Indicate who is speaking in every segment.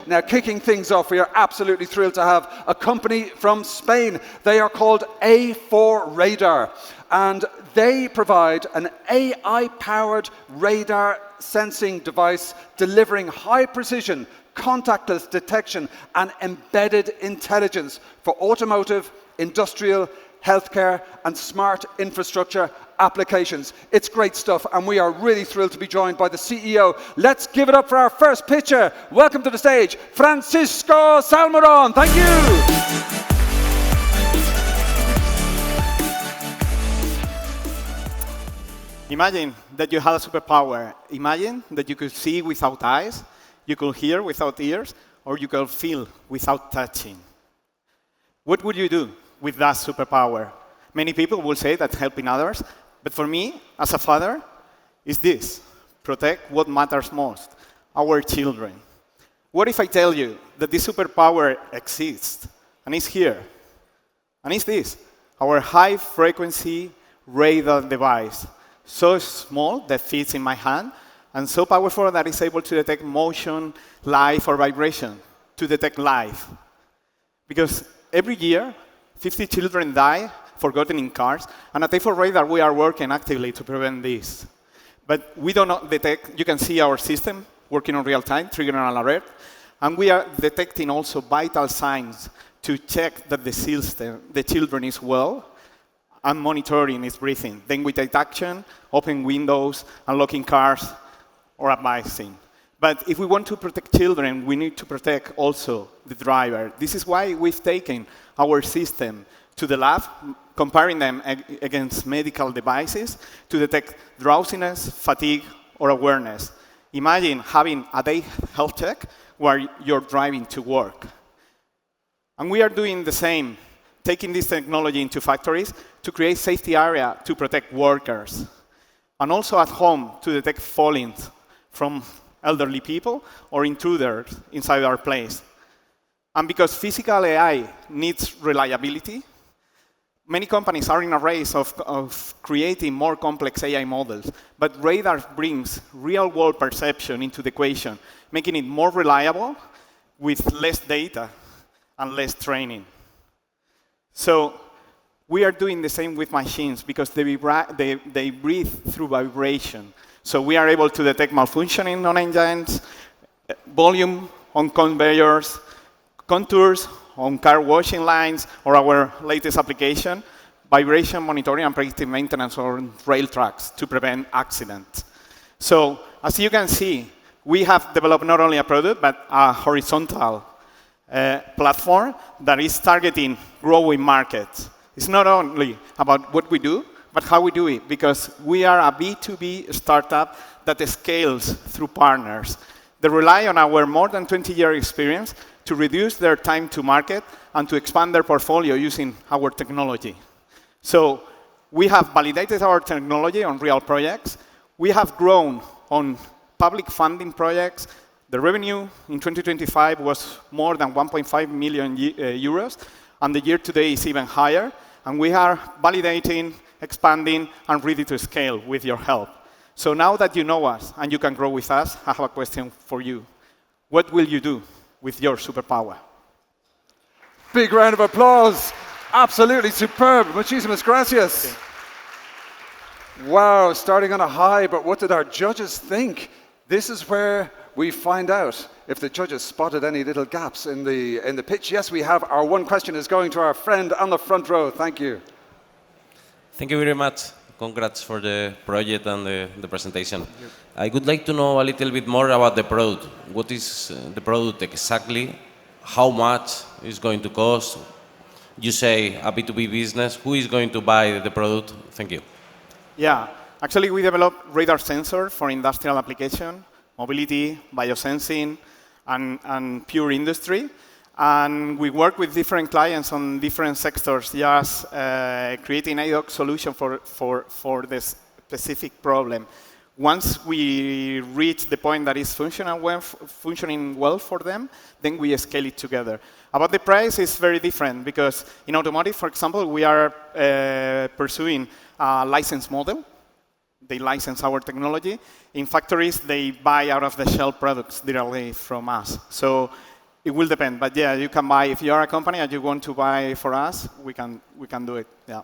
Speaker 1: Now, kicking things off, we are absolutely thrilled to have a company from Spain. They are called A4 Radar, and they provide an AI-powered radar sensing device delivering high-precision, contactless detection and embedded intelligence for automotive, industrial, healthcare and smart infrastructure applications. It's great stuff, and we are really thrilled to be joined by the CEO. Let's give it up for our first pitcher. Welcome to the stage, Francisco Salmeron. Thank you.
Speaker 2: Imagine that you had a superpower. Imagine that you could see without eyes, you could hear without ears, or you could feel without touching. What would you do with that superpower? Many people will say that helping others, but for me, as a father, is this: protect what matters most, our children. What if I tell you that this superpower exists, and is here? And it's this, our high-frequency radar device. So small that fits in my hand, and so powerful that it's able to detect motion, life, or vibration, to detect life. Because every year, 50 children die forgotten in cars, and at A4 Radar, we are working actively to prevent this. But we do not detect, you can see our system working on real time, triggering an alert, and we are detecting also vital signs to check that the children is well, and monitoring his breathing. Then we take action, open windows, unlocking cars, or advising. But if we want to protect children, we need to protect also the driver. This is why we've taken our system to the lab, comparing them against medical devices to detect drowsiness, fatigue, or awareness. Imagine having a day health check while you're driving to work. And we are doing the same, taking this technology into factories to create safety area to protect workers. And also at home to detect fallings from elderly people or intruders inside our place. And because physical AI needs reliability, many companies are in a race of creating more complex AI models. But radar brings real-world perception into the equation, making it more reliable with less data and less training. So we are doing the same with machines because they breathe through vibration. So we are able to detect malfunctioning on engines, volume on conveyors, contours on car washing lines, or our latest application, vibration monitoring and predictive maintenance on rail tracks to prevent accidents. So as you can see, we have developed not only a product, but a horizontal platform that is targeting growing markets. It's not only about what we do, but how we do it, because we are a B2B startup that scales through partners. They rely on our more than 20-year experience to reduce their time to market and to expand their portfolio using our technology. So we have validated our technology on real projects. We have grown on public funding projects. The revenue in 2025 was more than 1.5 million euros, and the year today is even higher. And we are validating, expanding, and ready to scale with your help. So now that you know us and you can grow with us, I have a question for you. What will you do with your superpower?
Speaker 1: Big round of applause. Absolutely superb. Muchísimas gracias. Okay. Wow, starting on a high, but what did our judges think? This is where we find out if the judges spotted any little gaps in the pitch. Yes, we have. Our one question is going to our friend on the front row. Thank you.
Speaker 3: Thank you very much. Congrats for the project and the presentation. I would like to know a little bit more about the product. What is the product exactly? How much is going to cost? You say a B2B business. Who is going to buy the product? Thank you.
Speaker 2: Yeah, actually we developed radar sensor for industrial application, mobility, biosensing, and pure industry. And we work with different clients on different sectors, just creating ad hoc solution for this specific problem. Once we reach the point that is functioning well for them, then we scale it together. About the price, it's very different because in automotive, for example, we are pursuing a license model. They license our technology. In factories, they buy out of the shelf products directly from us. So It will depend, but yeah, you can buy, if you are a company and you want to buy for us, we can do it, yeah.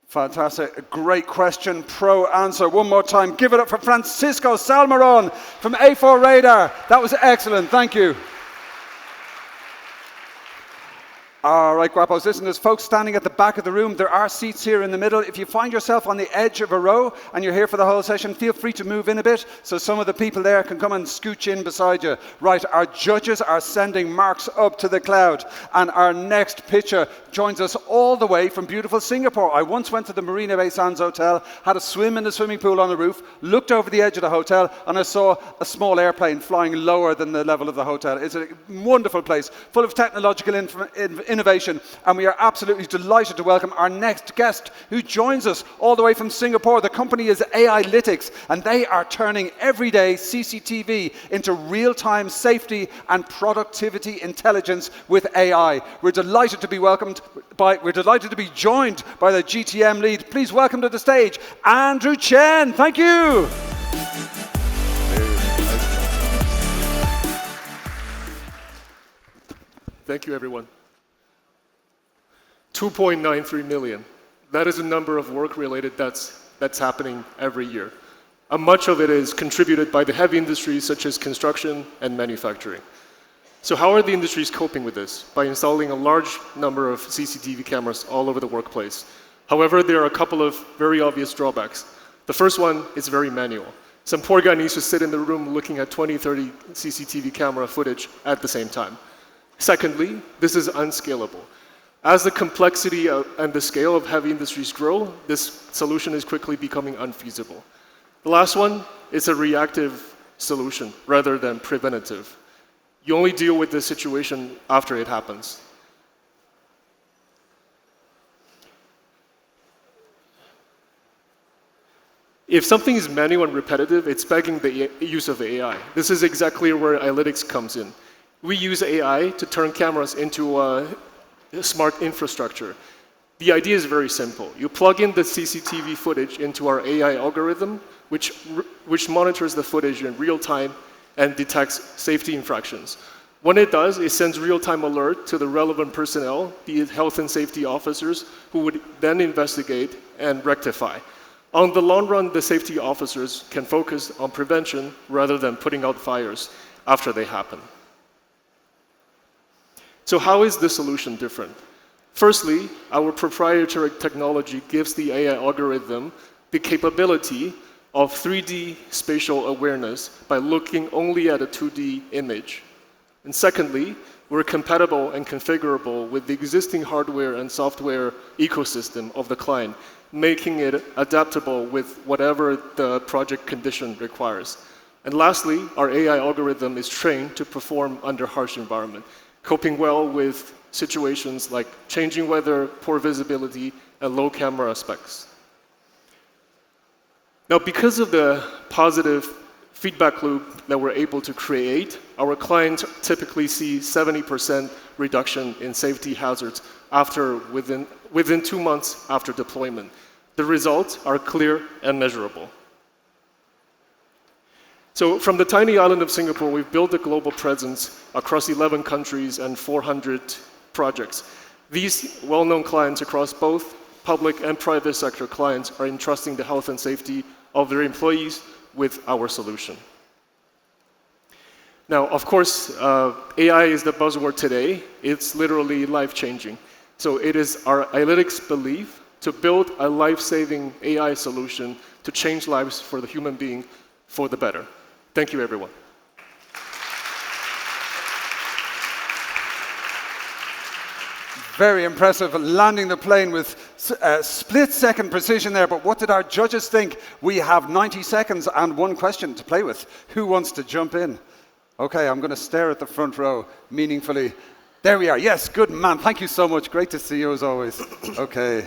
Speaker 1: Fantastic. A great question, pro answer. One more time. Give it up for Francisco Salmeron from A4 Radar. That was excellent. Thank you. All right, Guapos, listen, there's folks standing at the back of the room. There are seats here in the middle. If you find yourself on the edge of a row and you're here for the whole session, feel free to move in a bit so some of the people there can come and scooch in beside you. Right, our judges are sending marks up to the cloud. And our next pitcher joins us all the way from beautiful Singapore. I once went to the Marina Bay Sands Hotel, had a swim in the swimming pool on the roof, looked over the edge of the hotel, and I saw a small airplane flying lower than the level of the hotel. It's a wonderful place, full of technological innovation, and we are absolutely delighted to welcome our next guest who joins us all the way from Singapore. The company is AIlytics, and they are turning everyday CCTV into real-time safety and productivity intelligence with AI. We're delighted to be joined by the GTM lead. Please welcome to the stage Andrew Chen. Thank you.
Speaker 4: Thank you, everyone. 2.93 million. That is a number of work-related deaths that's happening every year. And much of it is contributed by the heavy industries such as construction and manufacturing. So how are the industries coping with this? By installing a large number of CCTV cameras all over the workplace. However, there are a couple of very obvious drawbacks. The first one is very manual. Some poor guy needs to sit in the room looking at 20, 30 CCTV camera footage at the same time. Secondly, this is unscalable. As the complexity and the scale of heavy industries grow, this solution is quickly becoming unfeasible. The last one is a reactive solution rather than preventative. You only deal with the situation after it happens. If something is manual and repetitive, it's begging the use of AI. This is exactly where AIlytics comes in. We use AI to turn cameras into a smart infrastructure. The idea is very simple. You plug in the CCTV footage into our AI algorithm, which monitors the footage in real time and detects safety infractions. When it does, it sends real-time alert to the relevant personnel, be it health and safety officers, who would then investigate and rectify. On the long run, the safety officers can focus on prevention rather than putting out fires after they happen. So how is this solution different? Firstly, our proprietary technology gives the AI algorithm the capability of 3D spatial awareness by looking only at a 2D image. And secondly, we're compatible and configurable with the existing hardware and software ecosystem of the client, making it adaptable with whatever the project condition requires. And lastly, our AI algorithm is trained to perform under harsh environment, coping well with situations like changing weather, poor visibility, and low camera specs. Now, because of the positive feedback loop that we're able to create, our clients typically see 70% reduction in safety hazards within 2 months after deployment. The results are clear and measurable. So from the tiny island of Singapore, we've built a global presence across 11 countries and 400 projects. These well-known clients across both public and private sector clients are entrusting the health and safety of their employees with our solution. Now, of course, AI is the buzzword today. It's literally life-changing. So it is our AIlytics belief to build a life-saving AI solution to change lives for the human being for the better. Thank you, everyone.
Speaker 1: Very impressive, landing the plane with split-second precision there. But what did our judges think? We have 90 seconds and one question to play with. Who wants to jump in? Okay, I'm going to stare at the front row meaningfully. There we are. Yes, good man. Thank you so much. Great to see you as always. Okay.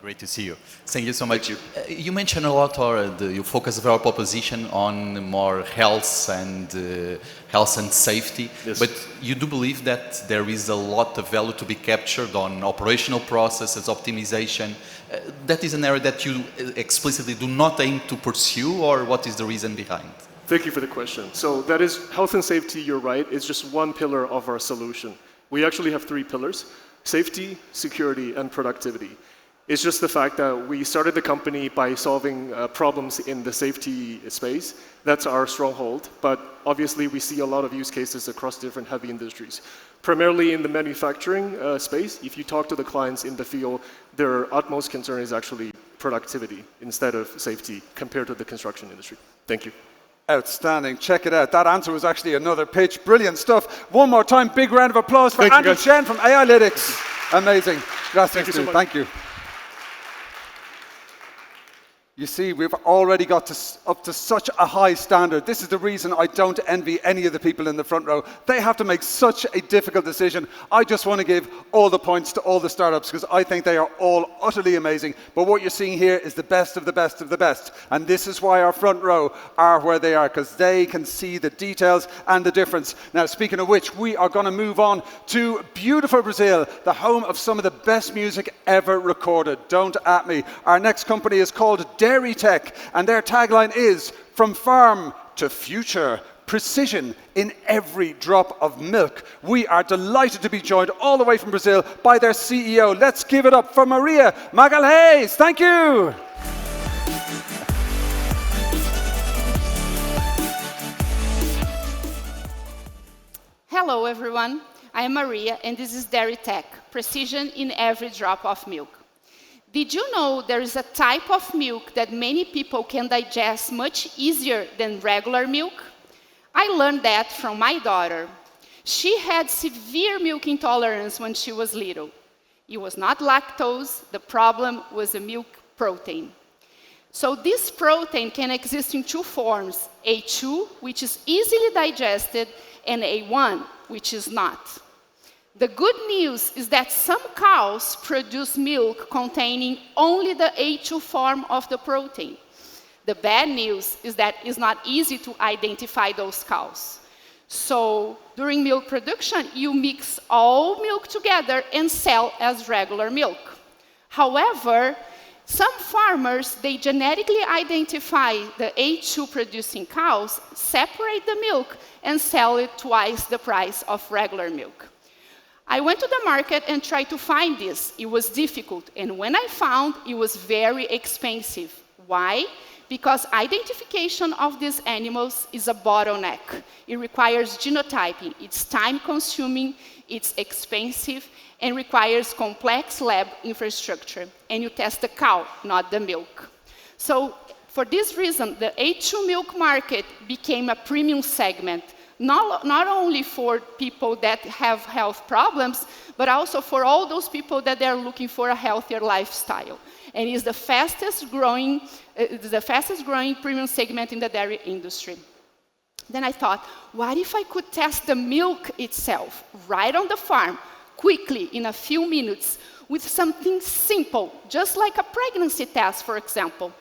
Speaker 5: Great to see you. Thank you so much. You mentioned a lot, or you focus your proposition on more health and safety.
Speaker 4: Yes.
Speaker 5: But you do believe that there is a lot of value to be captured on operational processes, optimization. That is an area that you explicitly do not aim to pursue, or what is the reason behind?
Speaker 4: Thank you for the question. So that is health and safety, you're right, is just one pillar of our solution. We actually have 3 pillars: safety, security, and productivity. It's just the fact that we started the company by solving problems in the safety space. That's our stronghold, but obviously we see a lot of use cases across different heavy industries. Primarily in the manufacturing space, if you talk to the clients in the field, their utmost concern is actually productivity instead of safety compared to the construction industry. Thank you.
Speaker 1: Outstanding. Check it out. That answer was actually another pitch. Brilliant stuff. One more time, big round of applause for
Speaker 4: Thank you,
Speaker 1: Andrew
Speaker 4: guys.
Speaker 1: Chen from AI-lytics. Amazing. Gracias,
Speaker 4: Thank you so
Speaker 1: dude.
Speaker 4: much.
Speaker 1: Thank you. You see, we've already got up to such a high standard. This is the reason I don't envy any of the people in the front row. They have to make such a difficult decision. I just want to give all the points to all the startups because I think they are all utterly amazing. But what you're seeing here is the best of the best of the best. And this is why our front row are where they are, because they can see the details and the difference. Now, speaking of which, we are going to move on to beautiful Brazil, the home of some of the best music ever recorded. Don't at me. Our next company is called Dairy Tech, and their tagline is "From farm to future, precision in every drop of milk." We are delighted to be joined all the way from Brazil by their CEO. Let's give it up for Maria Magalhães. Thank you.
Speaker 6: Hello, everyone. I am Maria, and this is Dairy Tech, precision in every drop of milk. Did you know there is a type of milk that many people can digest much easier than regular milk? I learned that from my daughter. She had severe milk intolerance when she was little. It was not lactose, the problem was the milk protein. So this protein can exist in 2 forms, A2, which is easily digested, and A1, which is not. The good news is that some cows produce milk containing only the A2 form of the protein. The bad news is that it's not easy to identify those cows. So during milk production, you mix all milk together and sell as regular milk. However, some farmers, they genetically identify the A2 producing cows, separate the milk, and sell it twice the price of regular milk. I went to the market and tried to find this. It was difficult, and when I found, it was very expensive. Why? Because identification of these animals is a bottleneck. It requires genotyping. It's time-consuming, it's expensive, and requires complex lab infrastructure. And you test the cow, not the milk. So for this reason, the A2 milk market became a premium segment, not only for people that have health problems, but also for all those people that are looking for a healthier lifestyle. And it's the fastest growing premium segment in the dairy industry. Then I thought, what if I could test the milk itself, right on the farm, quickly, in a few minutes, with something simple, just like a pregnancy test, for example.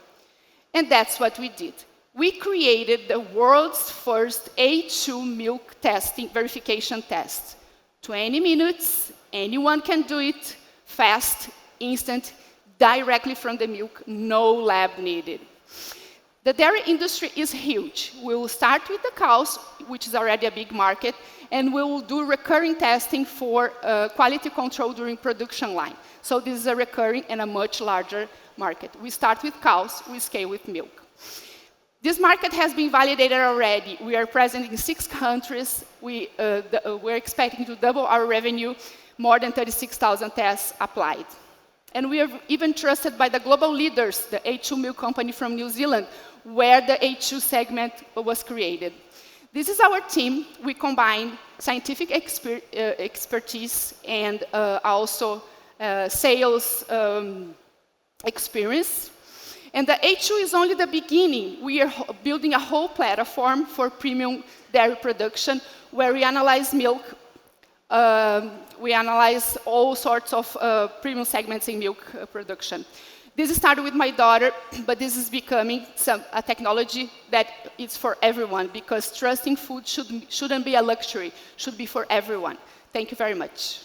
Speaker 6: And that's what we did. We created the world's first A2 milk testing verification test. 20 minutes, anyone can do it, fast, instant, directly from the milk, no lab needed. The dairy industry is huge. We will start with the cows, which is already a big market, and we will do recurring testing for quality control during production line. So this is a recurring and a much larger market. We start with cows, we scale with milk. This market has been validated already. We are present in 6 countries. We're expecting to double our revenue, more than 36,000 tests applied. And we are even trusted by the global leaders, the A2 milk company from New Zealand, where the A2 segment was created. This is our team. We combine scientific expertise and also sales experience. And the A2 is only the beginning. We are building a whole platform for premium dairy production where we analyze milk. We analyze all sorts of premium segments in milk production. This started with my daughter, but this is becoming a technology that is for everyone because trusting food shouldn't be a luxury, should be for everyone. Thank you very much.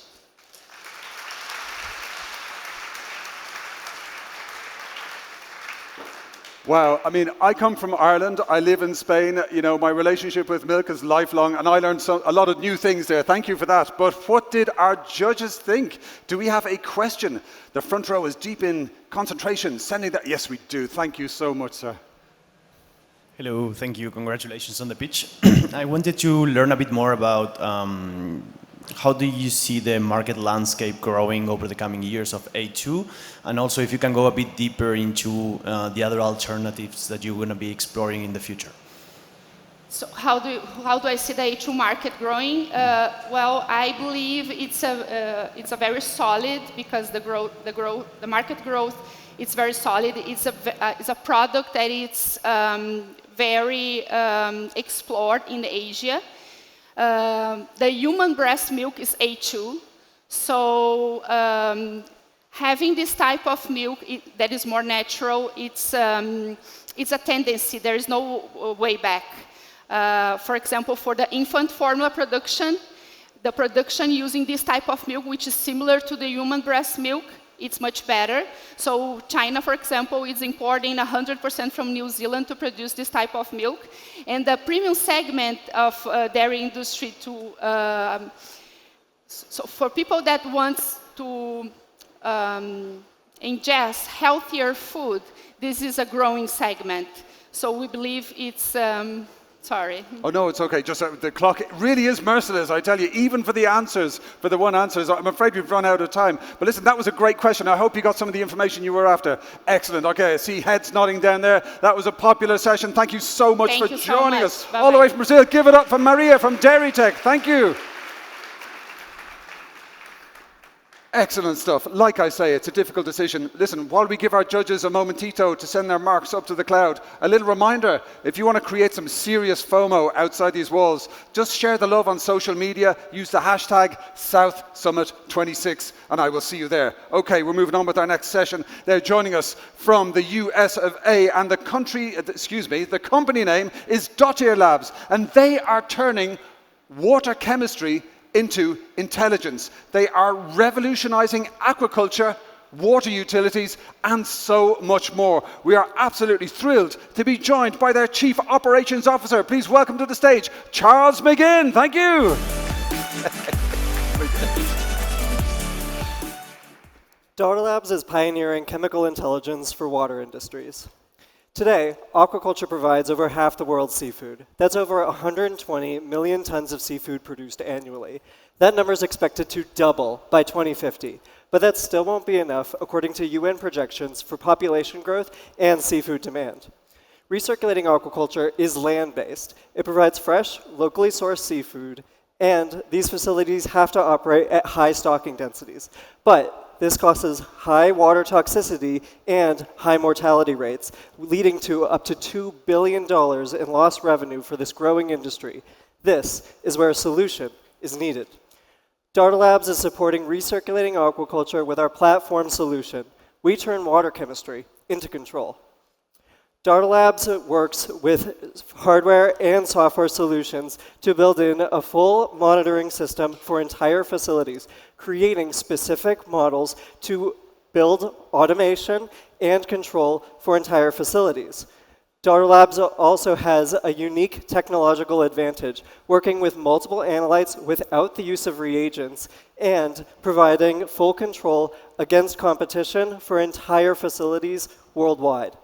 Speaker 1: Wow, I mean, I come from Ireland, I live in Spain, you know, my relationship with milk is lifelong, and I learned a lot of new things there. Thank you for that. But what did our judges think? Do we have a question? The front row is deep in concentration, sending that. Yes, we do. Thank you so much, sir.
Speaker 7: Hello, thank you. Congratulations on the pitch. I wanted to learn a bit more about how do you see the market landscape growing over the coming years of A2, and also if you can go a bit deeper into the other alternatives that you're going to be exploring in the future.
Speaker 6: So how do I see the A2 market growing? Well, I believe it's a very solid, because the market growth, it's very solid. It's a product that it's very explored in Asia. The human breast milk is A2, so having this type of milk that is more natural, it's a tendency. There is no way back. For example, for the infant formula production, the production using this type of milk, which is similar to the human breast milk, it's much better. So China, for example, is importing 100% from New Zealand to produce this type of milk. And the premium segment of dairy industry so for people that want to ingest healthier food, this is a growing segment. So we believe it's sorry.
Speaker 1: Oh, no, it's okay. Just the clock really is merciless, I tell you, even for the answers, for the one answers. I'm afraid we've run out of time. But listen, that was a great question. I hope you got some of the information you were after. Excellent. Okay, I see heads nodding down there. That was a popular session. Thank you so much for joining us.
Speaker 6: Bye-bye.
Speaker 1: All the way from Brazil. Give it up for Maria from Dairy Tech. Thank you. Excellent stuff. Like I say, it's a difficult decision. Listen, while we give our judges a momentito to send their marks up to the cloud, a little reminder, if you want to create some serious FOMO outside these walls, just share the love on social media, use the hashtag SouthSummit26, and I will see you there. Okay, we're moving on with our next session. They're joining us from the US of A, and the company name is Dottier Labs, and they are turning water chemistry into intelligence. They are revolutionizing aquaculture, water utilities, and so much more. We are absolutely thrilled to be joined by their Chief Operations Officer. Please welcome to the stage, Charles McGinn. Thank you.
Speaker 8: Dottier Labs is pioneering chemical intelligence for water industries. Today, aquaculture provides over half the world's seafood. That's over 120 million tons of seafood produced annually. That number is expected to double by 2050, but that still won't be enough according to UN projections for population growth and seafood demand. Recirculating aquaculture is land-based. It provides fresh, locally sourced seafood, and these facilities have to operate at high stocking densities. But this causes high water toxicity and high mortality rates, leading to up to $2 billion in lost revenue for this growing industry. This is where a solution is needed. Dottier Labs is supporting recirculating aquaculture with our platform solution. We turn water chemistry into control. Dottier Labs works with hardware and software solutions to build in a full monitoring system for entire facilities, creating specific models to build automation and control for entire facilities. Dottier Labs also has a unique technological advantage, working with multiple analytes without the use of reagents and providing full control against competition for entire facilities worldwide.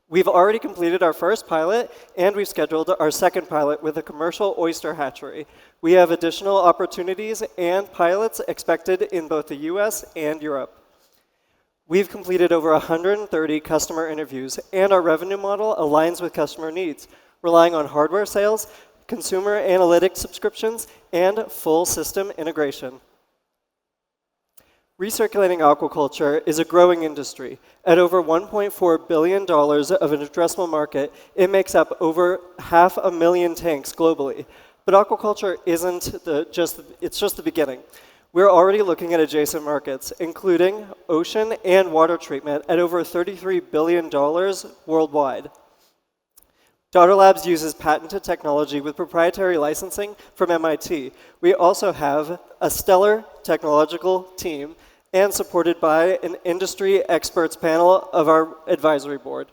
Speaker 8: We've already completed our first pilot, and we've scheduled our second pilot with a commercial oyster hatchery. We have additional opportunities and pilots expected in both the US and Europe. We've completed over 130 customer interviews, and our revenue model aligns with customer needs, relying on hardware sales, consumer analytics subscriptions, and full system integration. Recirculating aquaculture is a growing industry. At over $1.4 billion of an addressable market, it makes up over 500,000 tanks globally. But aquaculture isn't it's just the beginning. We're already looking at adjacent markets, including ocean and water treatment at over $33 billion worldwide. Dottier Labs uses patented technology with proprietary licensing from MIT. We also have a stellar technological team and supported by an industry experts panel of our advisory board.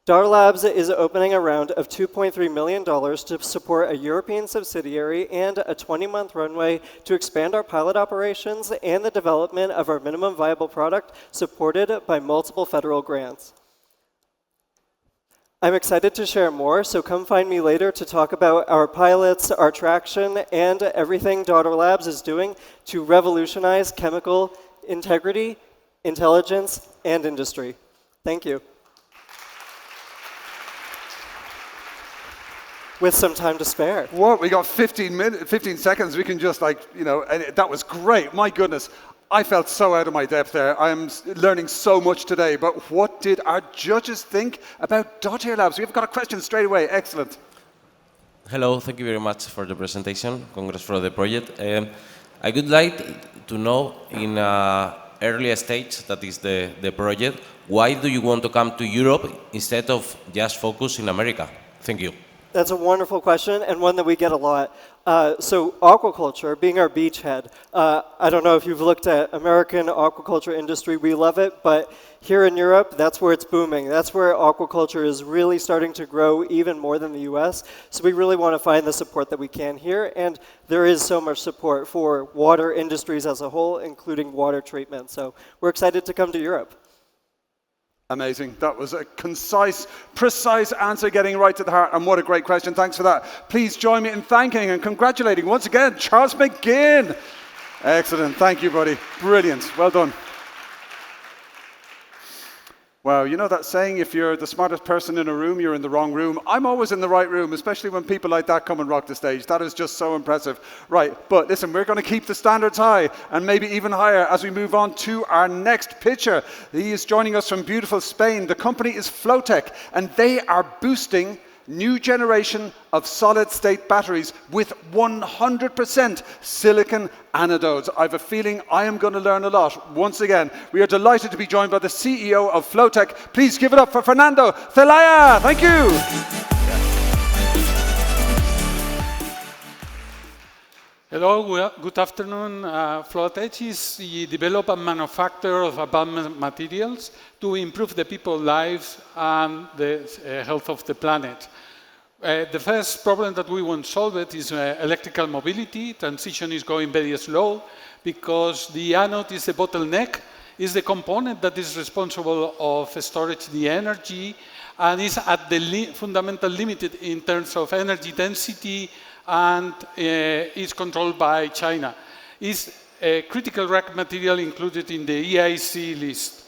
Speaker 8: Dara Labs is opening a round of $2.3 million to support a European subsidiary and a 20-month runway to expand our pilot operations and the development of our minimum viable product supported by multiple federal grants. I'm excited to share more, so come find me later to talk about our pilots, our traction, and everything Dara Labs is doing to revolutionize chemical integrity, intelligence, and industry. Thank you. With some time to spare.
Speaker 1: What? We got 15 seconds. We can just and that was great. My goodness. I felt so out of my depth there. I'm learning so much today. But what did our judges think about Dottier Labs? We've got a question straight away. Excellent.
Speaker 3: Hello, thank you very much for the presentation. Congrats for the project. I would like to know in earlier stage, that is the project, why do you want to come to Europe instead of just focus in America? Thank you.
Speaker 8: That's a wonderful question, and one that we get a lot. So aquaculture, being our beachhead, I don't know if you've looked at American aquaculture industry, we love it, but here in Europe, that's where it's booming. That's where aquaculture is really starting to grow even more than the US. So we really want to find the support that we can here, and there is so much support for water industries as a whole, including water treatment. So we're excited to come to Europe.
Speaker 1: Amazing. That was a concise, precise answer, getting right to the heart. And what a great question. Thanks for that. Please join me in thanking and congratulating once again Charles McGinn. Excellent. Thank you, buddy. Brilliant. Well done. Wow, you know that saying, if you're the smartest person in a room, you're in the wrong room? I'm always in the right room, especially when people like that come and rock the stage. That is just so impressive. Right, but listen, we're going to keep the standards high and maybe even higher as we move on to our next pitcher. He is joining us from beautiful Spain. The company is Flowtech, and they are boosting new generation of solid-state batteries with 100% silicon anodes. I have a feeling I am going to learn a lot. Once again, we are delighted to be joined by the CEO of Flowtech. Please give it up for Fernando Celaya. Thank you.
Speaker 9: Hello, good afternoon. Flowtech is the developer and manufacturer of advanced materials to improve the people's lives and the health of the planet. The first problem that we want solved is electrical mobility. Transition is going very slow because the anode is the bottleneck, is the component that is responsible of storage the energy, and is at the fundamental limit in terms of energy density, and is controlled by China. Is a critical raw material included in the EIC list.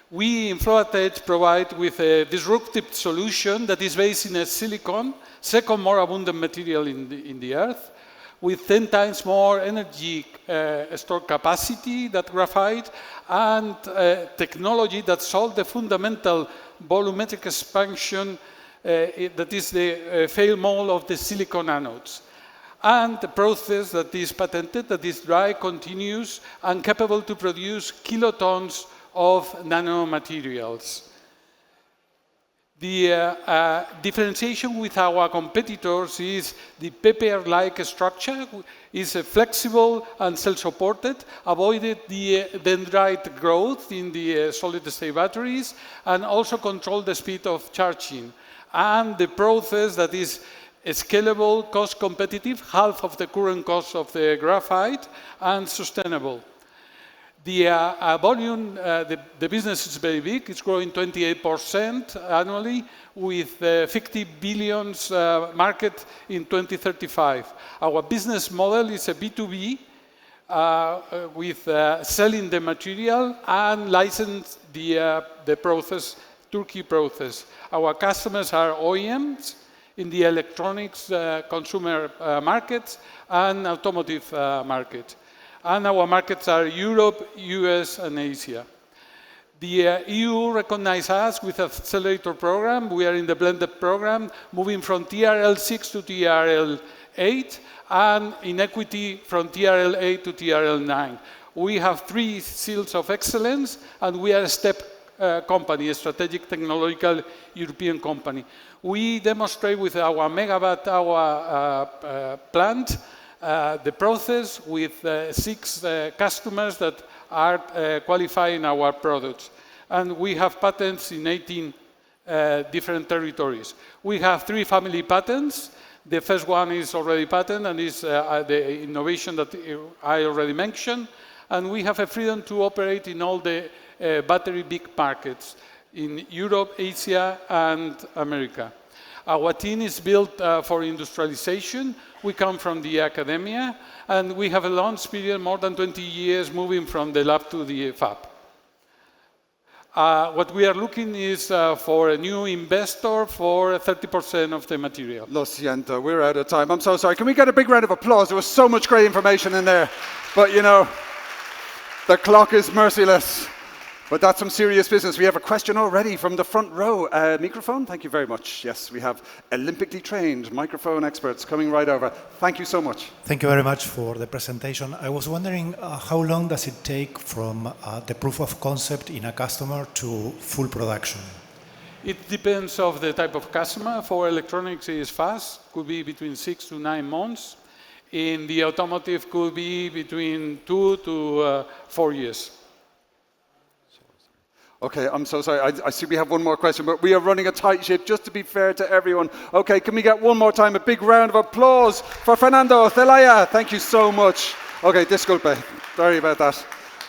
Speaker 9: We in Flowtech provide with a disruptive solution that is based in a silicon, second more abundant material in the earth, with 10 times more energy store capacity than graphite, and technology that solves the fundamental volumetric expansion that is the fail mode of the silicon anodes. And the process that is patented, that is dry, continuous, and capable to produce kilotons of nanomaterials. The differentiation with our competitors is the paper-like structure, is flexible and self-supported, avoided the dendrite growth in the solid-state batteries, and also control the speed of charging. And the process that is scalable, cost-competitive, half of the current cost of the graphite, and sustainable. The volume, the business is very big. It's growing 28% annually with 50 billion market in 2035. Our business model is a B2B with selling the material and license the process, Turkey process. Our customers are OEMs in the electronics consumer markets and automotive market. And our markets are Europe, US, and Asia. The EU recognizes us with an accelerator program. We are in the blended program, moving from TRL6 to TRL8, and in equity from TRL8 to TRL9. We have 3 seals of excellence, and we are a STEP company, a strategic technological European company. We demonstrate with our megawatt hour plant the process with 6 customers that are qualifying our products. And we have patents in 18 different territories. We have 3 family patents. The first one is already patent and is the innovation that I already mentioned. And we have a freedom to operate in all the battery big markets in Europe, Asia, and America. Our team is built for industrialization. We come from the academia, and we have a long experience, more than 20 years, moving from the lab to the fab. What we are looking is for a new investor for 30% of the material.
Speaker 1: Lo siento, we're out of time. I'm so sorry. Can we get a big round of applause? There was so much great information in there. But, you know, the clock is merciless. But that's some serious business. We have a question already from the front row. Microphone? Thank you very much. Yes, we have Olympically trained microphone experts coming right over. Thank you so much.
Speaker 10: Thank you very much for the presentation. I was wondering how long does it take from the proof of concept in a customer to full production?
Speaker 9: It depends on the type of customer. For electronics, it is fast. Could be between 6 to 9 months. In the automotive, could be between 2 to 4 years.
Speaker 1: Okay, I'm so sorry. I see we have one more question, but we are running a tight ship, just to be fair to everyone. Okay, can we get one more time a big round of applause for Fernando Zelaya? Thank you so much. Okay, disculpe. Sorry about that.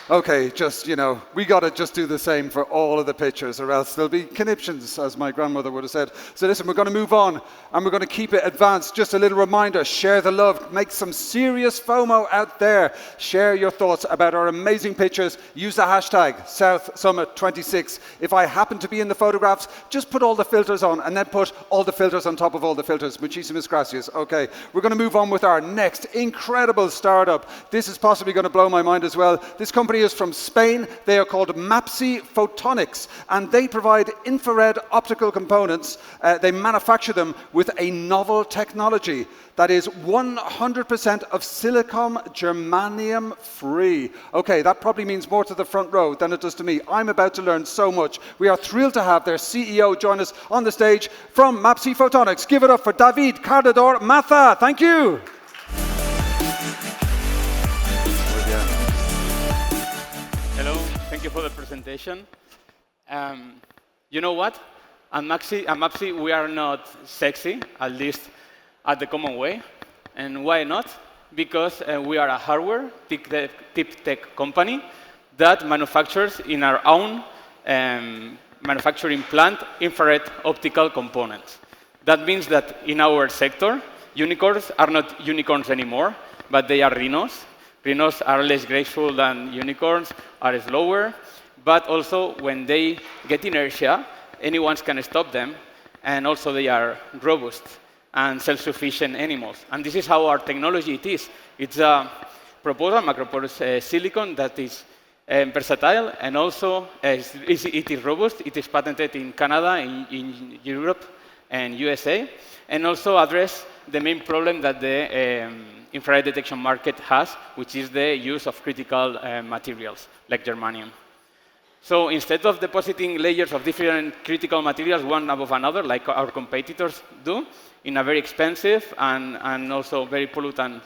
Speaker 1: Okay, just, you know, we got to just do the same for all of the pictures, or else there'll be conniptions, as my grandmother would have said. So listen, we're going to move on, and we're going to keep it advanced. Just a little reminder, share the love. Make some serious FOMO out there. Share your thoughts about our amazing pictures. Use the hashtag South Summit 26. If I happen to be in the photographs, just put all the filters on, and then put all the filters on top of all the filters. Muchísimas gracias. Okay, we're going to move on with our next incredible startup. This is possibly going to blow my mind as well. This company is from Spain. They are called MAPSI Photonics, and they provide infrared optical components. They manufacture them with a novel technology that is 100% of silicon germanium free. Okay, that probably means more to the front row than it does to me. I'm about to learn so much. We are thrilled to have their CEO join us on the stage from MAPSI Photonics. Give it up for David Cardador Maza. Thank you.
Speaker 11: Hello, thank you for the presentation. You know what? At MAPSI, we are not sexy, at least at the common way. And why not? Because we are a hardware, deep tech company that manufactures in our own manufacturing plant infrared optical components. That means that in our sector, unicorns are not unicorns anymore, but they are rhinos. Rhinos are less graceful than unicorns, are slower, but also when they get inertia, anyone can stop them, and also they are robust and self-sufficient animals. And this is how our technology it is. It's a proposal, macroporous silicon that is versatile, and also it is robust. It is patented in Canada, in Europe, and USA, and also address the main problem that the infrared detection market has, which is the use of critical materials, like germanium. So instead of depositing layers of different critical materials one above another, like our competitors do, in a very expensive and also very pollutant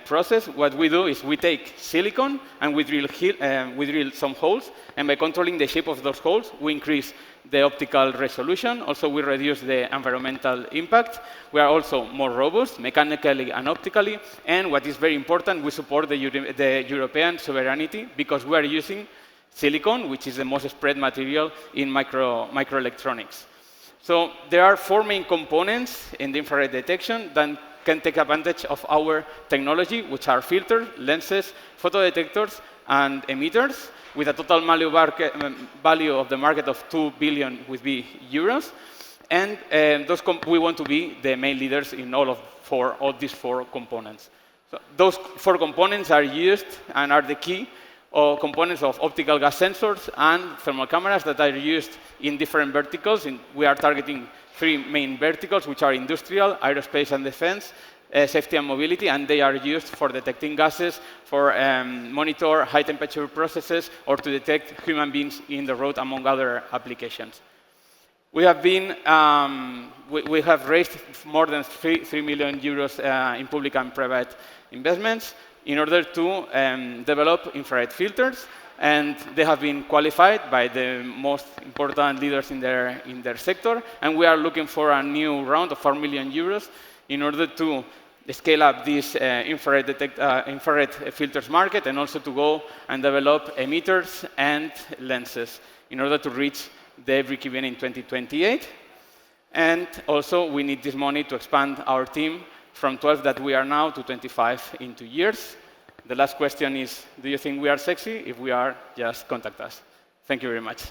Speaker 11: process, what we do is we take silicon and we drill some holes, and by controlling the shape of those holes, we increase the optical resolution. Also, we reduce the environmental impact. We are also more robust, mechanically and optically. And what is very important, we support the European sovereignty because we are using silicon, which is the most spread material in microelectronics. So there are 4 main components in the infrared detection that can take advantage of our technology, which are filters, lenses, photodetectors, and emitters, with a total value of the market of 2 billion euros. And we want to be the main leaders in all these 4 components. So those 4 components are used and are the key components of optical gas sensors and thermal cameras that are used in different verticals. We are targeting 3 main verticals, which are industrial, aerospace and defense, safety and mobility, and they are used for detecting gases, for monitor high-temperature processes, or to detect human beings in the road, among other applications. We have raised more than 3 million euros in public and private investments in order to develop infrared filters and they have been qualified by the most important leaders in their sector, and we are looking for a new round of 4 million euros in order to scale up this infrared filters market, and also to go and develop emitters and lenses in order to reach the break-even in 2028. And also, we need this money to expand our team from 12 that we are now to 25 in 2 years. The last question is, do you think we are sexy? If we are, just contact us. Thank you very much.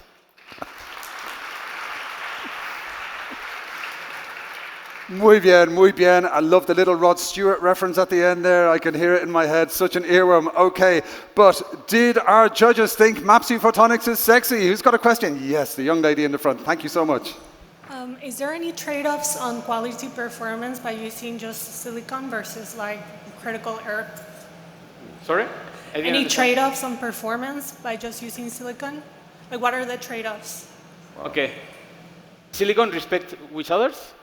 Speaker 1: Muy bien, muy bien. I love the little Rod Stewart reference at the end there. I can hear it in my head. Such an earworm. Okay, but did our judges think Mapsy Photonics is sexy? Who's got a question? Yes, the young lady in the front. Thank you so much.
Speaker 12: Is there any trade-offs on quality performance by using just silicon versus like critical earth?
Speaker 11: Sorry?
Speaker 12: Any trade-offs on performance by just using silicon? Like, what are the trade-offs?
Speaker 11: Okay. Silicon respect which others?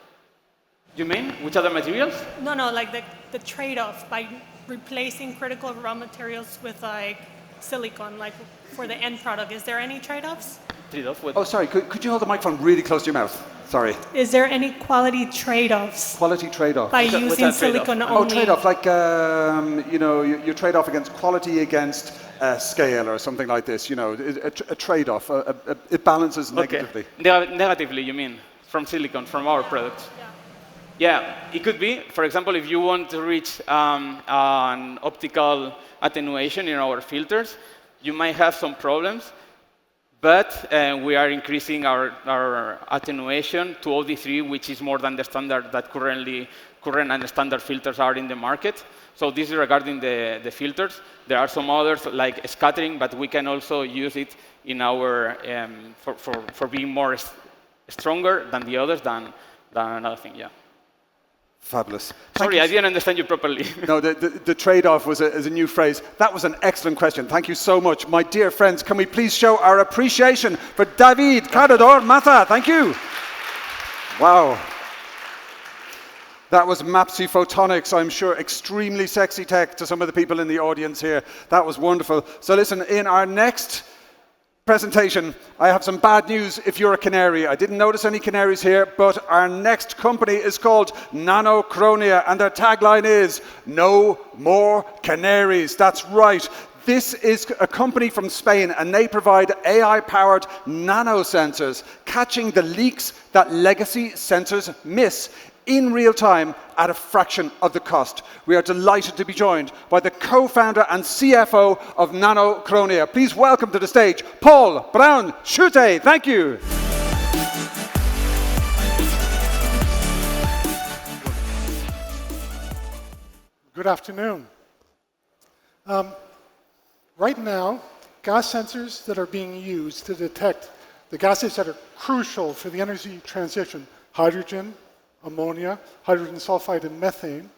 Speaker 11: You mean which other materials?
Speaker 12: No, like the trade-off by replacing critical raw materials with like silicon, like for the end product. Is there any trade-offs?
Speaker 11: Trade-off?
Speaker 1: Oh, sorry. Could you hold the microphone really close to your mouth? Sorry.
Speaker 12: Is there any quality trade-offs?
Speaker 1: Quality trade-off.
Speaker 12: By using silicon only?
Speaker 1: Oh, trade-off, like, you know, you trade off against quality against scale or something like this, you know, a trade-off. It balances negatively.
Speaker 11: Okay. Negatively, you mean, from silicon, from our products? Yeah, it could be. For example, if you want to reach an optical attenuation in our filters, you might have some problems. But we are increasing our attenuation to OD3, which is more than the standard that current and standard filters are in the market. So this is regarding the filters. There are some others like scattering, but we can also use it in our for being more stronger than the others than another thing. Yeah.
Speaker 1: Fabulous.
Speaker 11: Sorry, I didn't understand you properly.
Speaker 1: No, the trade-off was a new phrase. That was an excellent question. Thank you so much. My dear friends, can we please show our appreciation for David Cardador Mata? Thank you. Wow. That was Mapsy Photonics, I'm sure extremely sexy tech to some of the people in the audience here. That was wonderful. So listen, in our next presentation, I have some bad news if you're a canary. I didn't notice any canaries here, but our next company is called Nanocronia, and their tagline is, "No more canaries." That's right. This is a company from Spain, and they provide AI-powered nanosensors, catching the leaks that legacy sensors miss in real time at a fraction of the cost. We are delighted to be joined by the co-founder and CFO of Nanocronia. Please welcome to the stage, Paul Brown-Schute. Thank you.
Speaker 13: Good afternoon. Right now, gas sensors that are being used to detect the gases that are crucial for the energy transition, hydrogen, ammonia, hydrogen sulfide, and methane,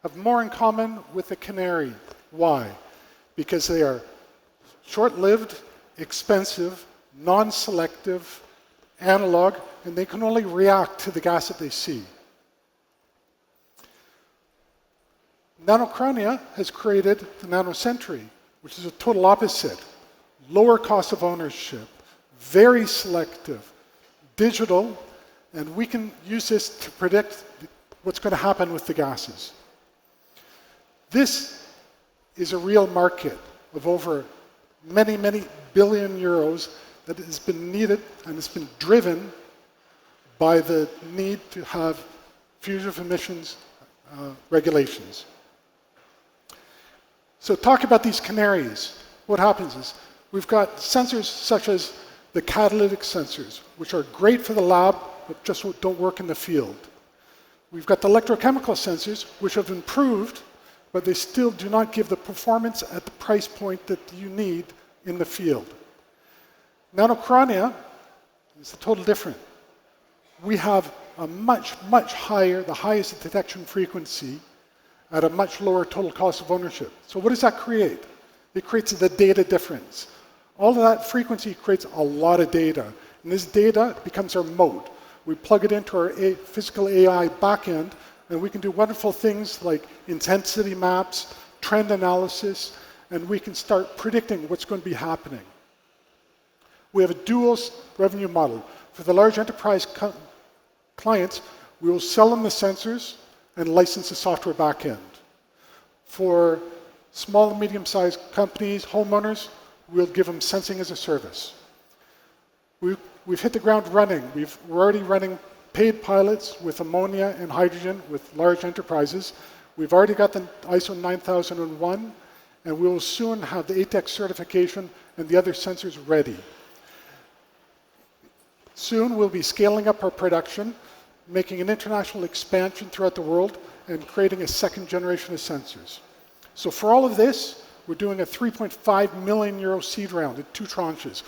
Speaker 13: have more in common with the canary. Why? Because they are short-lived, expensive, non-selective, analog, and they can only react to the gas that they see. Nanocronia has created the NanoSentry, which is a total opposite. Lower cost of ownership, very selective, digital, and we can use this to predict what's going to happen with the gases. This is a real market of over many, many billion euros that has been needed and has been driven by the need to have fugitive emissions regulations. So talk about these canaries. What happens is we've got sensors such as the catalytic sensors, which are great for the lab, but just don't work in the field. We've got the electrochemical sensors, which have improved, but they still do not give the performance at the price point that you need in the field. Nanocronia is totally different. We have a much, much higher, the highest detection frequency at a much lower total cost of ownership. So what does that create? It creates the data difference. All of that frequency creates a lot of data, and this data becomes our moat. We plug it into our physical AI backend, and we can do wonderful things like intensity maps, trend analysis, and we can start predicting what's going to be happening. We have a dual revenue model. For the large enterprise clients, we will sell them the sensors and license the software back end. For small and medium-sized companies, homeowners, we'll give them sensing as a service. We've hit the ground running. We're already running paid pilots with ammonia and hydrogen with large enterprises. We've already got the ISO 9001, and we will soon have the ATEX certification and the other sensors ready. Soon we'll be scaling up our production, making an international expansion throughout the world, and creating a second generation of sensors. So for all of this, we're doing a 3.5 million euro seed round in 2 tranches.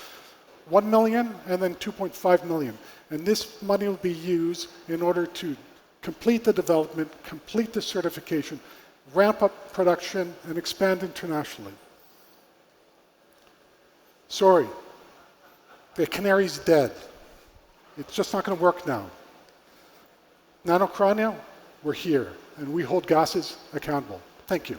Speaker 13: 1 million and then 2.5 million. And this money will be used in order to complete the development, complete the certification, ramp up production, and expand internationally. Sorry, the canary's dead. It's just not going to work now. Nanocrania, we're here, and we hold gases accountable. Thank you.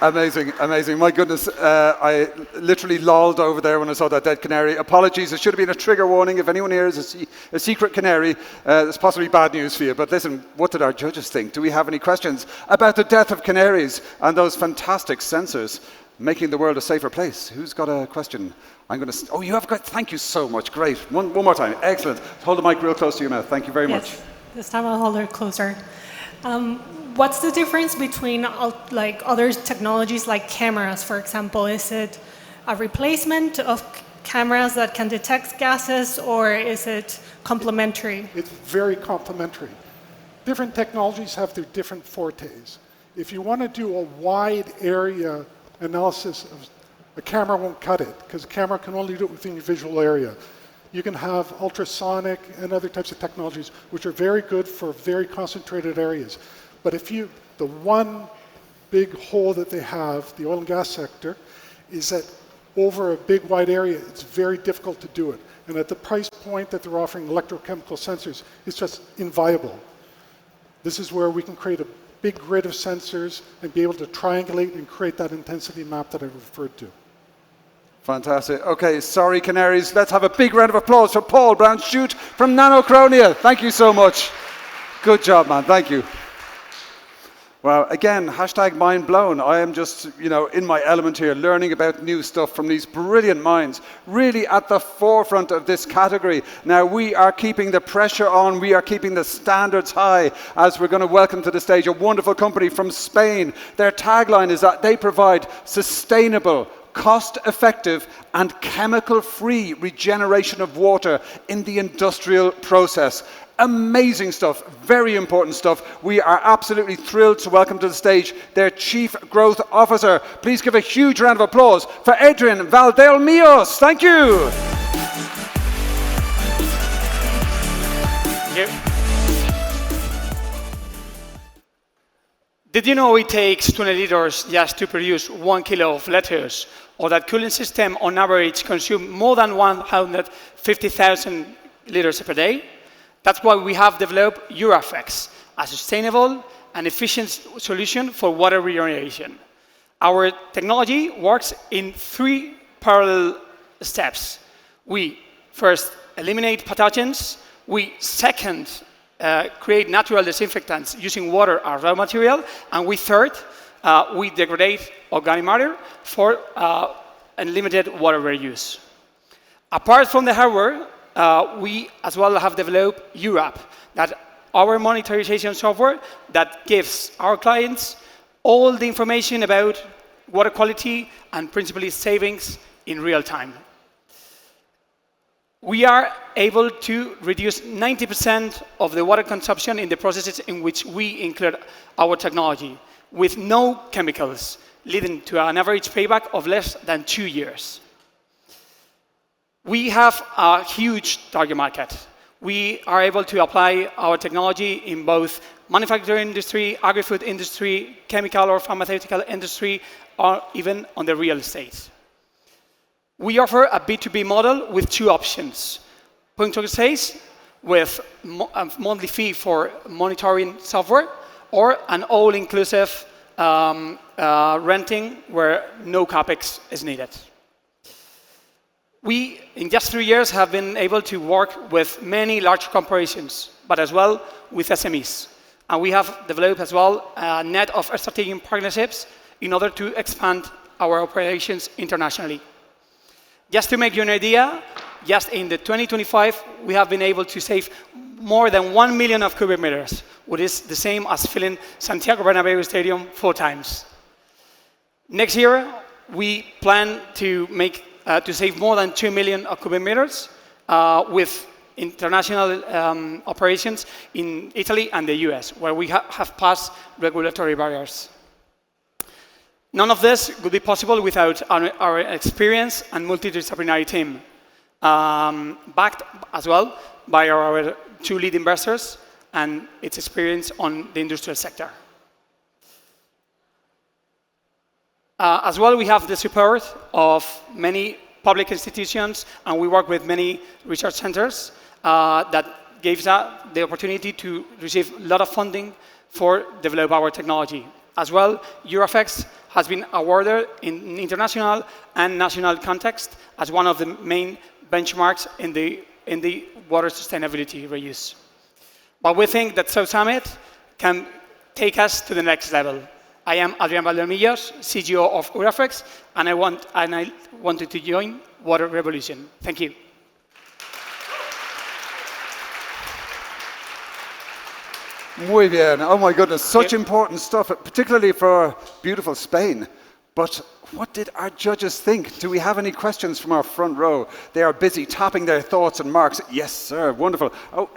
Speaker 1: Amazing, amazing. My goodness, I literally lolled over there when I saw that dead canary. Apologies, it should have been a trigger warning. If anyone here is a secret canary, it's possibly bad news for you. But listen, what did our judges think? Do we have any questions about the death of canaries and those fantastic sensors making the world a safer place? Who's got a question? I'm going to... Oh, you have got... Thank you so much. Great. One more time. Excellent. Hold the mic real close to your mouth. Thank you very much.
Speaker 12: This time I'll hold it closer. What's the difference between like other technologies like cameras, for example? Is it a replacement of cameras that can detect gases, or is it complementary?
Speaker 13: It's very complementary. Different technologies have their different fortes. If you want to do a wide area analysis, a camera won't cut it, because a camera can only do it within your visual area. You can have ultrasonic and other types of technologies, which are very good for very concentrated areas. But the one big hole that they have, the oil and gas sector, is that over a big wide area, it's very difficult to do it. And at the price point that they're offering electrochemical sensors, it's just inviable. This is where we can create a big grid of sensors and be able to triangulate and create that intensity map that I referred to.
Speaker 1: Fantastic. Okay, sorry, canaries. Let's have a big round of applause for Paul Brown-Shute from Nanocrania. Thank you so much. Good job, man. Thank you. Well, again, hashtag mind blown. I am just, in my element here, learning about new stuff from these brilliant minds, really at the forefront of this category. Now, we are keeping the pressure on, we are keeping the standards high, as we're going to welcome to the stage a wonderful company from Spain. Their tagline is that they provide sustainable, cost-effective and chemical-free regeneration of water in the industrial process. Amazing stuff, very important stuff. We are absolutely thrilled to welcome to the stage their Chief Growth Officer. Please give a huge round of applause for Adrian Valdelmios. Thank you.
Speaker 11: Thank you. Did you know it takes 20 liters just to produce 1 kilo of lettuce, or that cooling system on average consumes more than 150,000 liters per day? That's why we have developed EuroFX, a sustainable and efficient solution for water regeneration. Our technology works in 3 parallel steps. We first eliminate pathogens. We second create natural disinfectants using water as raw material. And we third, we degrade organic matter for unlimited water reuse. Apart from the hardware, we as well have developed Europe, that our monitorization software that gives our clients all the information about water quality and principally savings in real time. We are able to reduce 90% of the water consumption in the processes in which we include our technology, with no chemicals, leading to an average payback of less than 2 years. We have a huge target market. We are able to apply our technology in both manufacturing industry, agri-food industry, chemical or pharmaceutical industry, or even on the real estate. We offer a B2B model with 2 options. Point of sales with a monthly fee for monitoring software,
Speaker 14: or an all-inclusive renting where no capex is needed. We, in just 3 years, have been able to work with many large corporations, but as well with SMEs. And we have developed as well a net of strategic partnerships in order to expand our operations internationally. Just to make you an idea, just in the 2025, we have been able to save more than 1 million of cubic meters, which is the same as filling Santiago Bernabeu Stadium 4 times. Next year, we plan to save more than 2 million of cubic meters with international operations in Italy and the US, where we have passed regulatory barriers. None of this would be possible without our experience and multidisciplinary team, backed as well by our 2 lead investors and its experience on the industrial sector. As well, we have the support of many public institutions, and we work with many research centers that gives us the opportunity to receive a lot of funding for develop our technology. As well, Eurofex has been awarded in international and national context as one of the main benchmarks in the water sustainability reuse. But we think that South Summit can take us to the next level. I am Adrián Valdelmillos, CGO of Eurofex, and I wanted to join Water Revolution. Thank you.
Speaker 1: Muy bien. Oh my goodness, such important stuff, particularly for beautiful Spain. But what did our judges think? Do we have any questions from our front row? They are busy tapping their thoughts and marks. Yes, sir. Wonderful. Oh,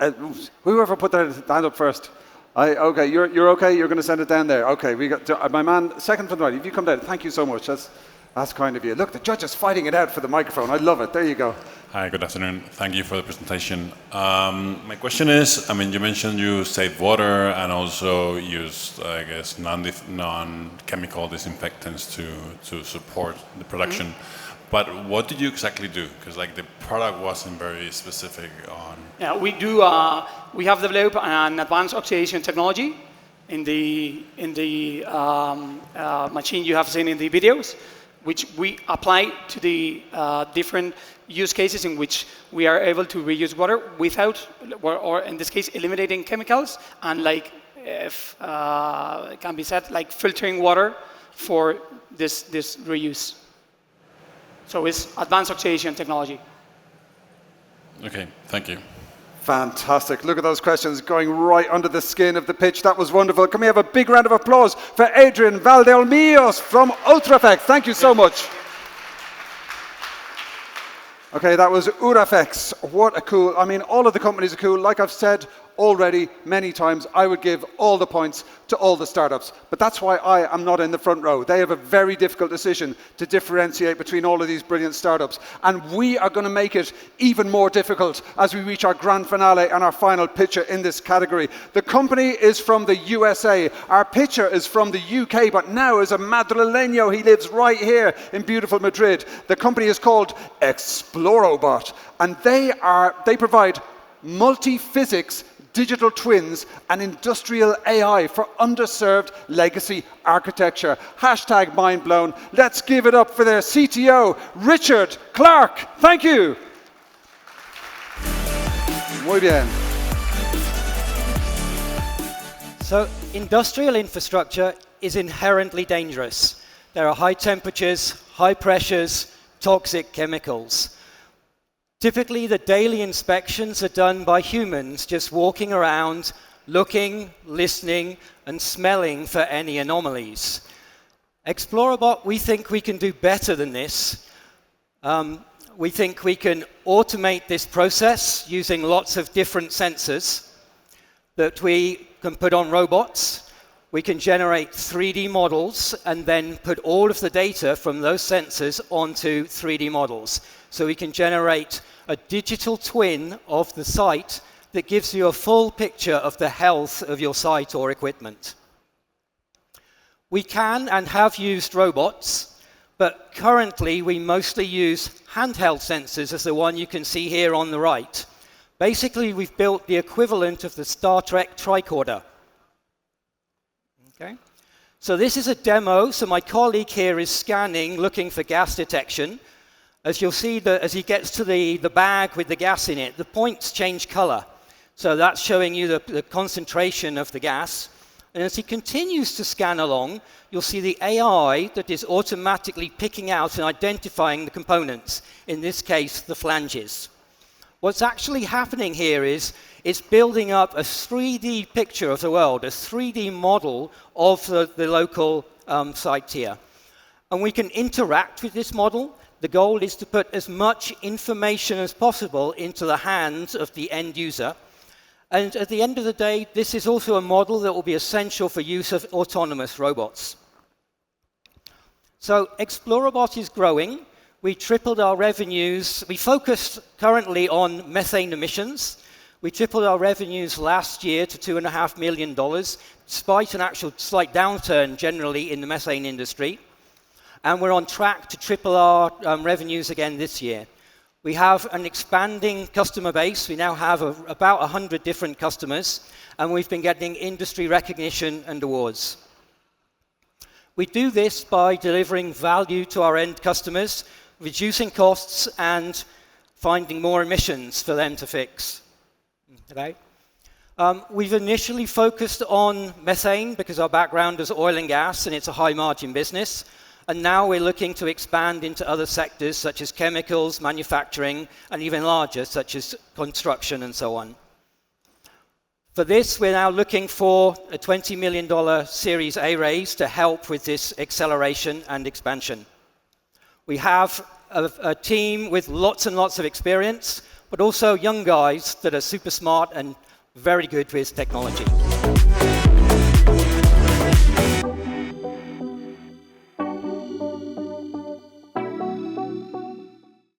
Speaker 1: whoever put their hand up first. Okay, you're okay. You're going to send it down there. Okay, we got my man, second from the right. If you come down, thank you so much. That's kind of you. Look, the judge is fighting it out for the microphone. I love it. There you go.
Speaker 15: Hi, good afternoon. Thank you for the presentation. My question is, I mean, you mentioned you saved water and also used, I guess, non-chemical disinfectants to support the production. But what did you exactly do? Because like the product wasn't very specific on.
Speaker 14: Yeah, we do. We have developed an advanced oxidation technology in the machine you have seen in the videos, which we apply to the different use cases in which we are able to reuse water without, or in this case, eliminating chemicals and, like, if it can be said, like filtering water for this reuse. So it's advanced oxidation technology.
Speaker 15: Okay, thank you.
Speaker 1: Fantastic. Look at those questions going right under the skin of the pitch. That was wonderful. Can we have a big round of applause for Adrián Valdelmillos from Ultrafex? Thank you so much. Okay, that was Eurofex. What a cool, I mean, all of the companies are cool. Like I've said already many times, I would give all the points to all the startups. But that's why I am not in the front row. They have a very difficult decision to differentiate between all of these brilliant startups. And we are going to make it even more difficult as we reach our grand finale and our final pitcher in this category. The company is from the USA. Our pitcher is from the UK, but now is a Madrileño. He lives right here in beautiful Madrid. The company is called Explorobot, and they provide multi-physics digital twins and industrial AI for underserved legacy architecture. Hashtag mind blown. Let's give it up for their CTO, Richard Clark. Thank you. Muy bien.
Speaker 16: So industrial infrastructure is inherently dangerous. There are high temperatures, high pressures, toxic chemicals. Typically, the daily inspections are done by humans just walking around, looking, listening, and smelling for any anomalies. Explorobot, we think we can do better than this. We think we can automate this process using lots of different sensors that we can put on robots. We can generate 3D models and then put all of the data from those sensors onto 3D models. So we can generate a digital twin of the site that gives you a full picture of the health of your site or equipment. We can and have used robots, but currently we mostly use handheld sensors as the one you can see here on the right. Basically, we've built the equivalent of the Star Trek tricorder. Okay? So this is a demo. So my colleague here is scanning, looking for gas detection. As you'll see, as he gets to the bag with the gas in it, the points change color. So that's showing you the concentration of the gas. And as he continues to scan along, you'll see the AI that is automatically picking out and identifying the components, in this case, the flanges. What's actually happening here is it's building up a 3D picture of the world, a 3D model of the local site here. And we can interact with this model. The goal is to put as much information as possible into the hands of the end user. And at the end of the day, this is also a model that will be essential for use of autonomous robots. So Explorabot is growing. We tripled our revenues. We focus currently on methane emissions. We tripled our revenues last year to $2.5 million, despite an actual slight downturn generally in the methane industry. And we're on track to triple our revenues again this year. We have an expanding customer base. We now have about 100 different customers, and we've been getting industry recognition and awards. We do this by delivering value to our end customers, reducing costs, and finding more emissions for them to fix. Okay? We've initially focused on methane because our background is oil and gas, and it's a high-margin business. And now we're looking to expand into other sectors such as chemicals, manufacturing, and even larger, such as construction and so on. For this, we're now looking for a $20 million Series A raise to help with this acceleration and expansion. We have a team with lots and lots of experience, but also young guys that are super smart and very good with technology.